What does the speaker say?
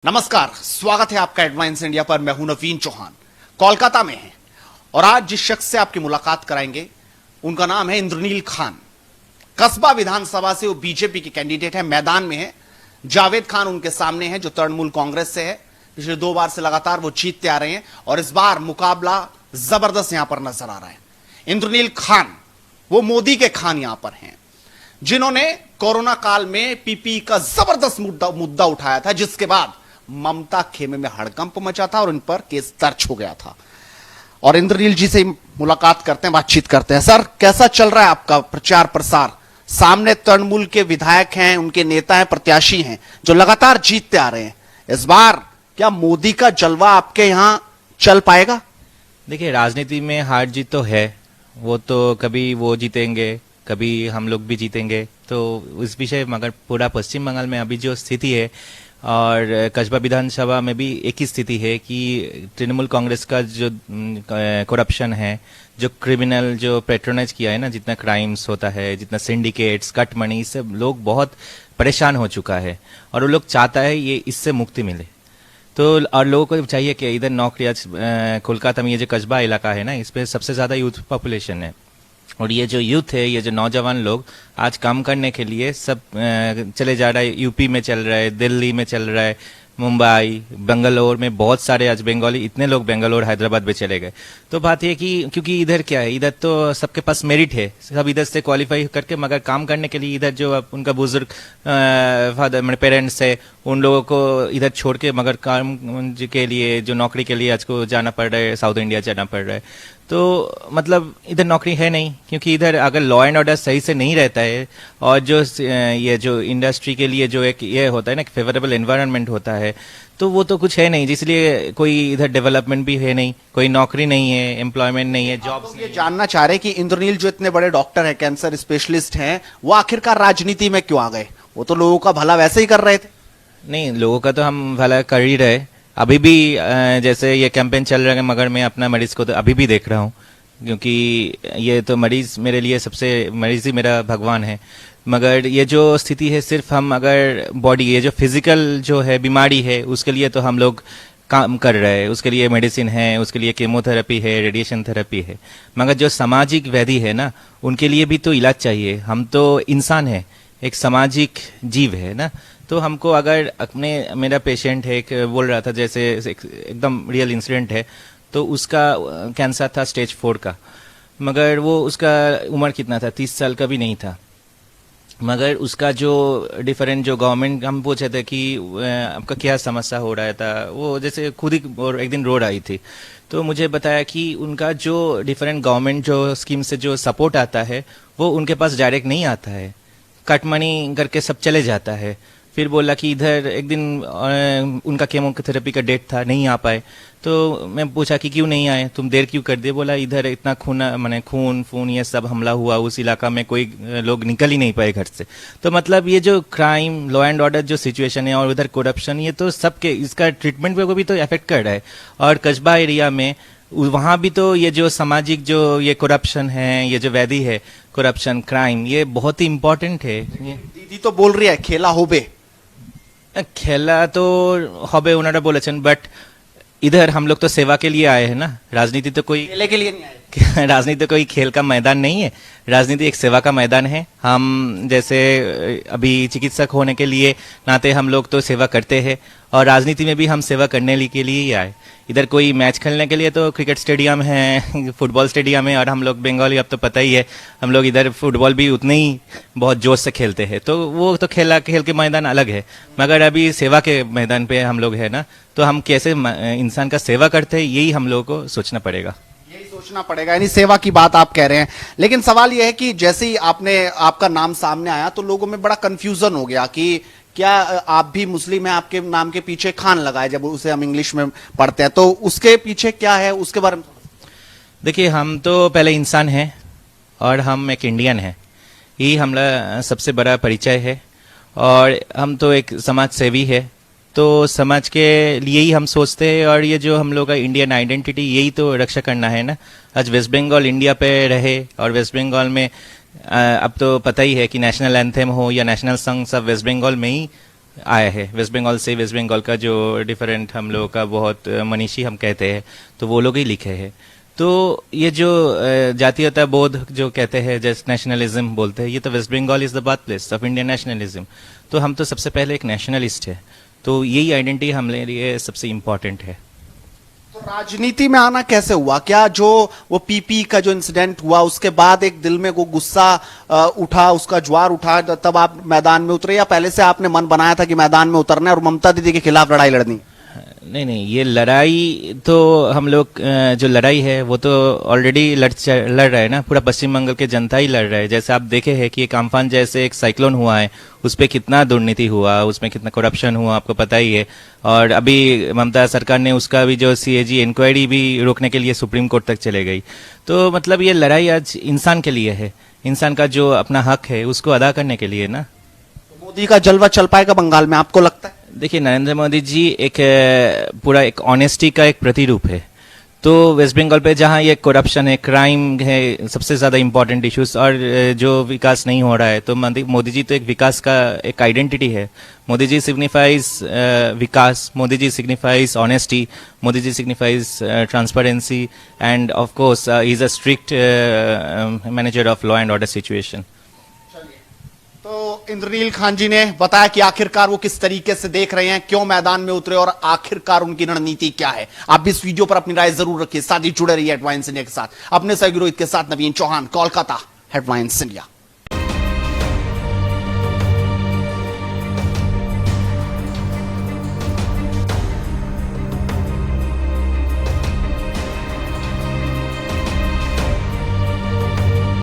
नमस्कार, स्वागत है आपका एडवांस इंडिया पर। मैं हूं नवीन चौहान, कोलकाता में है और आज जिस शख्स से आपकी मुलाकात कराएंगे उनका नाम है इंद्रनील खान। कस्बा विधानसभा से वो बीजेपी के कैंडिडेट है, मैदान में है। जावेद खान उनके सामने है जो तृणमूल कांग्रेस से है। पिछले 2 बार से लगातार वो जीतते आ रहे हैं और इस बार मुकाबला जबरदस्त यहां पर नजर आ रहा है। इंद्रनील खान वो मोदी के खान यहां पर हैं जिन्होंने कोरोना काल में पीपीई का जबरदस्त मुद्दा उठाया था, जिसके बाद ममता खेमे में हड़कंप मचा था और इन पर केस दर्ज हो गया था। और इंद्रनील जी से मुलाकात करते हैं, बातचीत करते हैं। सर, कैसा चल रहा है आपका प्रचार प्रसार? सामने तृणमूल के विधायक हैं, उनके नेता हैं, प्रत्याशी हैं जो लगातार जीतते आ रहे हैं। इस बार क्या मोदी का जलवा आपके यहां चल पाएगा? देखिए, राजनीति में हार जीत तो है, वो तो कभी वो जीतेंगे, कभी हम लोग भी जीतेंगे। तो इस विषय मगर पूरा पश्चिम बंगाल में अभी जो स्थिति है और कस्बा विधानसभा में भी एक ही स्थिति है कि तृणमूल कांग्रेस का जो करप्शन है, जो क्रिमिनल जो पेट्रोनाइज किया है ना, जितना क्राइम्स होता है, जितना सिंडिकेट्स, कट मनी, इससे लोग बहुत परेशान हो चुका है और वो लोग चाहता है ये इससे मुक्ति मिले। तो और लोगों को चाहिए कि इधर नौकरियां, कोलकाता में ये जो कस्बा इलाका है ना, इस पे सबसे ज्यादा यूथ पॉपुलेशन है और ये जो यूथ है, ये जो नौजवान लोग आज काम करने के लिए सब चले जा रहा है। यूपी में चल रहा है, दिल्ली में चल रहा है, मुंबई, बेंगलोर में बहुत सारे आज बंगाली, इतने लोग बेंगलोर, हैदराबाद में चले गए। तो बात यह कि क्योंकि इधर क्या है, इधर तो सबके पास मेरिट है, सब इधर से क्वालिफाई करके मगर काम करने के लिए इधर जो उनका बुजुर्ग फादर मेरे पेरेंट्स है, उन लोगों को इधर छोड़ के मगर काम के लिए, जो नौकरी के लिए आज को जाना पड़ रहा है, साउथ इंडिया जाना पड़ रहा है। तो मतलब इधर नौकरी है नहीं, क्योंकि इधर अगर लॉ एंड ऑर्डर सही से नहीं रहता है और जो ये जो इंडस्ट्री के लिए जो एक ये होता है ना, फेवरेबल एनवायरनमेंट होता है, तो वो तो कुछ है नहीं, इसलिए कोई इधर डेवलपमेंट भी है नहीं, कोई नौकरी नहीं है, एम्प्लॉयमेंट नहीं है, जॉब्स। ये जानना चाह रहे हैं कि इंद्रनील जो इतने बड़े डॉक्टर हैं, कैंसर स्पेशलिस्ट हैं, वो आखिरकार राजनीति में क्यों आ गए? वो तो लोगों का भला वैसे ही कर रहे थे। नहीं, लोगों का तो हम भला कर ही रहे। अभी भी जैसे ये कैंपेन चल रहा है, मगर मैं अपना मरीज को तो अभी भी देख रहा हूँ, क्योंकि ये तो मरीज मेरे लिए मरीज ही मेरा भगवान है। मगर ये जो स्थिति है, सिर्फ हम अगर बॉडी, ये जो फिजिकल जो है बीमारी है, उसके लिए तो हम लोग काम कर रहे हैं, उसके लिए मेडिसिन है, उसके लिए केमोथेरेपी है, रेडिएशन थेरेपी है। मगर जो सामाजिक व्याधि है ना, उनके लिए भी तो इलाज चाहिए। हम तो इंसान है, एक सामाजिक जीव है ना। तो हमको अगर मेरा पेशेंट है, एक बोल रहा था, जैसे एकदम रियल इंसिडेंट है, तो उसका कैंसर था स्टेज 4 का, मगर वो उसका उम्र कितना था, 30 साल का भी नहीं था। मगर उसका जो डिफरेंट जो गवर्नमेंट, हम पूछे थे कि आपका क्या समस्या हो रहा था, वो जैसे खुद ही एक दिन रो रही थी। तो मुझे बताया कि उनका जो डिफरेंट गवर्नमेंट जो स्कीम से जो सपोर्ट आता है, वो उनके पास डायरेक्ट नहीं आता है, कट मनी करके सब चले जाता है। फिर बोला कि इधर एक दिन उनका केमोथेरेपी का डेट था, नहीं आ पाए। तो मैं पूछा कि क्यों नहीं आए, तुम देर क्यों कर दिए? बोला इधर इतना खून ये सब हमला हुआ, उस इलाका में कोई लोग निकल ही नहीं पाए घर से। तो मतलब ये जो क्राइम, लॉ एंड ऑर्डर जो सिचुएशन है और उधर करप्शन, ये तो सबके, इसका ट्रीटमेंट को भी तो इफेक्ट कर रहा है। और कस्बा एरिया में वहां भी तो ये जो सामाजिक जो ये करप्शन है, ये जो व्याधि है, करप्शन, क्राइम, ये बहुत ही इम्पोर्टेंट है। दीदी तो बोल रही है खेला होबे, खेला तो होबे उन्होंने बोलेছেন, बट इधर हम लोग तो सेवा के लिए आए हैं ना, राजनीति तो कोई खेले के लिए नहीं आए। राजनीति कोई खेल का मैदान नहीं है, राजनीति एक सेवा का मैदान है। हम जैसे अभी चिकित्सक होने के लिए नाते हम लोग तो सेवा करते हैं और राजनीति में भी हम सेवा करने के लिए ही आए। इधर कोई मैच खेलने के लिए तो क्रिकेट स्टेडियम है, फुटबॉल स्टेडियम है, और हम लोग बंगाली, अब तो पता ही है, हम लोग इधर फुटबॉल भी उतने ही बहुत जोश से खेलते हैं। तो वो तो खेल के मैदान अलग है, मगर अभी सेवा के मैदान पे हम लोग है ना, तो हम कैसे इंसान का सेवा करते हैं, यही हम लोगों को सोचना पड़ेगा। यही सोचना पड़ेगा, यानी सेवा की बात आप कह रहे हैं। लेकिन सवाल यह है कि जैसे ही आपका नाम सामने आया तो लोगों में बड़ा कंफ्यूजन हो गया कि क्या आप भी मुस्लिम हैं, आपके नाम के पीछे खान लगा है, जब उसे हम इंग्लिश में पढ़ते हैं, तो उसके पीछे क्या है, उसके बारे में? देखिए, हम तो पहले इंसान हैं और हम एक इंडियन हैं, यही हमारा सबसे बड़ा परिचय है। और हम तो एक समाज सेवी है, तो समाज के लिए ही हम सोचते हैं। और ये जो हम लोग का इंडियन आइडेंटिटी, यही तो रक्षा करना है ना। आज वेस्ट बंगाल इंडिया पे रहे और वेस्ट बंगाल में अब तो पता ही है कि नेशनल एंथम हो या नेशनल सॉन्ग सब वेस्ट बंगाल में ही आया है वेस्ट बंगाल से। वेस्ट बंगाल का जो डिफरेंट हम लोगों का बहुत मनीषी हम कहते हैं, तो वो लोग ही लिखे हैं। तो ये जो जातीयता बोध जो कहते हैं, जैसे नेशनलिज्म बोलते हैं, ये तो West Bengal is the birth place of Indian nationalism. तो हम तो सबसे पहले एक नेशनलिस्ट है, तो यही आइडेंटिटी हमारे लिए सबसे इम्पोर्टेंट है। तो राजनीति में आना कैसे हुआ? क्या जो वो पीपी का जो इंसिडेंट हुआ उसके बाद एक दिल में वो गुस्सा उठा, उसका ज्वार उठा, तब आप मैदान में उतरे, या पहले से आपने मन बनाया था कि मैदान में उतरना है और ममता दीदी के खिलाफ लड़ाई लड़नी? नहीं, ये लड़ाई तो हम लोग जो लड़ाई है वो तो ऑलरेडी लड़ रहा है ना, पूरा पश्चिम बंगाल के जनता ही लड़ रहा है। जैसे आप देखे हैं कि एक अम्फान जैसे एक साइक्लोन हुआ है, उस पर कितना दुर्नीति हुआ, उसमें कितना करप्शन हुआ, आपको पता ही है। और अभी ममता सरकार ने उसका भी जो सीएजी इंक्वायरी भी रोकने के लिए सुप्रीम कोर्ट तक चले गई। तो मतलब ये लड़ाई आज इंसान के लिए है, इंसान का जो अपना हक है उसको अदा करने के लिए ना। मोदी का जलवा चल पाएगा बंगाल में, आपको लगता है? देखिए, नरेंद्र मोदी जी एक पूरा एक ऑनेस्टी का एक प्रतिरूप है। तो वेस्ट बंगाल पे जहाँ ये करप्शन है, क्राइम है, सबसे ज़्यादा इम्पोर्टेंट इश्यूज, और जो विकास नहीं हो रहा है, तो मोदी जी तो एक विकास का एक आइडेंटिटी है। Modi ji signifies vikas, Modi ji signifies honesty, Modi ji signifies transparency, and of course he is a strict manager of law and order situation. तो इंद्रनील खान जी ने बताया कि आखिरकार वो किस तरीके से देख रहे हैं, क्यों मैदान में उतरे और आखिरकार उनकी रणनीति क्या है। आप भी इस वीडियो पर अपनी राय जरूर रखिए, साथ ही जुड़े रहिए हेडलाइंस इंडिया के साथ। अपने सहयोगी रोहित के साथ नवीन चौहान, कोलकाता, हेडलाइंस इंडिया।